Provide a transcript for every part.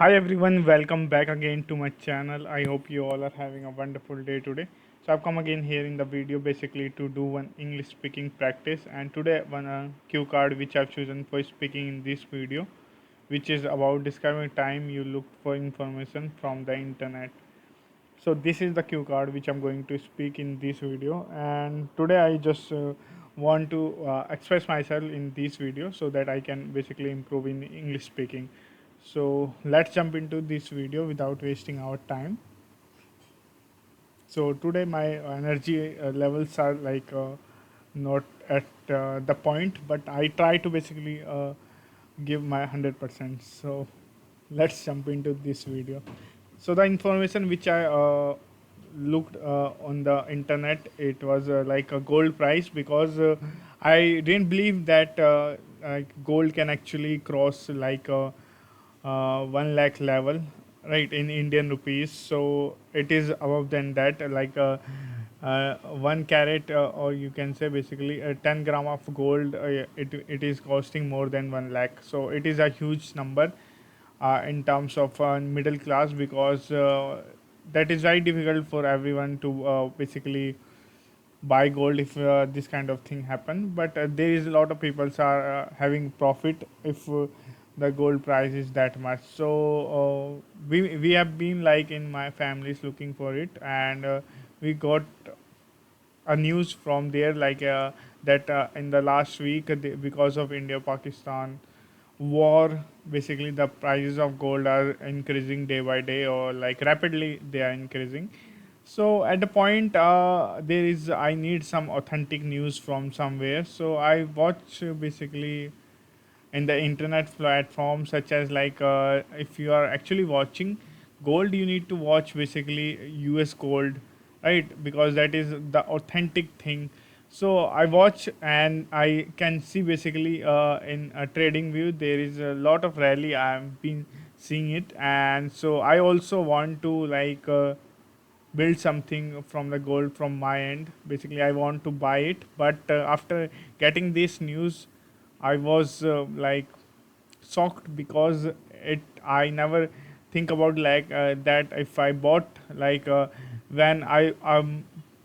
Hi everyone, welcome back again to my channel. I hope you all are having a wonderful day today. So I've come again here in the video basically to do one English speaking practice, and today one cue card which I've chosen for speaking in this video, which is about describing time you look for information from the internet. So this is the cue card which I'm going to speak in this video, and today I just want to express myself in this video so that I can basically improve in English speaking. So let's jump into this video without wasting our time. So today my energy levels are not at the point, but I try to basically give my 100%. So let's jump into this video. So the information which I looked on the internet, it was like a gold price, because I didn't believe that gold can actually cross 1 lakh level, right, in Indian rupees. So it is above than that, 1 carat, or you can say basically 10 gram of gold, it is costing more than 1 lakh. So it is a huge number in terms of middle class, because that is very difficult for everyone to basically buy gold if this kind of thing happen. But there is a lot of people are having profit if the gold price is that much. So we have been like in my families looking for it, and we got a news from there, that in the last week, because of India Pakistan war, basically the prices of gold are increasing day by day, or like rapidly they are increasing. So at the point, there is I need some authentic news from somewhere. So I watch basically in the internet platforms, such as if you are actually watching gold, you need to watch basically US gold, right, because that is the authentic thing. So I watch and I can see basically in a trading view there is a lot of rally, I've been seeing it. And so I also want to build something from the gold from my end. Basically I want to buy it, but after getting this news, I was shocked, because it I never think about that if I bought when I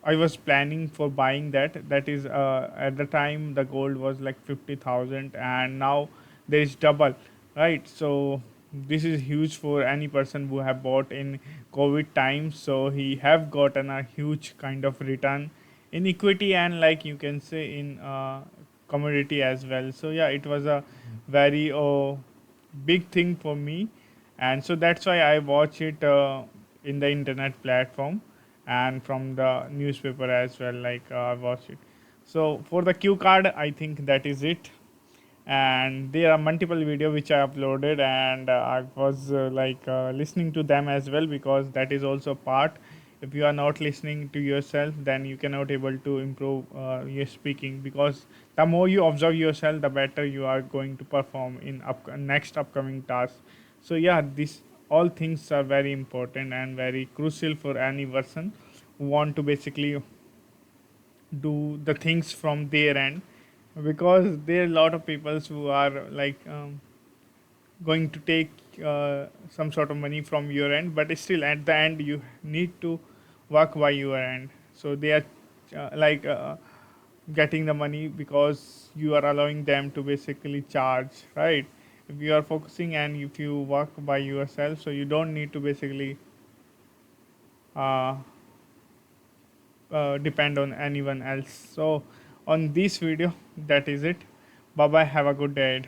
was planning for buying that is at the time the gold was like 50,000, and now there is double, right? So this is huge for any person who have bought in COVID times. So he have gotten a huge kind of return in equity, and like you can say in commodity as well. So yeah, it was a very big thing for me, and so that's why I watch it in the internet platform, and from the newspaper as well, I watch it. So for the cue card, I think that is it. And there are multiple video which I uploaded, and I was listening to them as well, because that is also part. If you are not listening to yourself, then you cannot able to improve your speaking, because the more you observe yourself, the better you are going to perform in next upcoming tasks. So yeah, this all things are very important and very crucial for any person who want to basically do the things from their end, because there are a lot of people who are going to take some sort of money from your end, but still at the end you need to work by your end. So they are getting the money because you are allowing them to basically charge, right? If you are focusing and if you work by yourself, so you don't need to basically uh, depend on anyone else. So on this video, that is it. Bye bye, have a good day.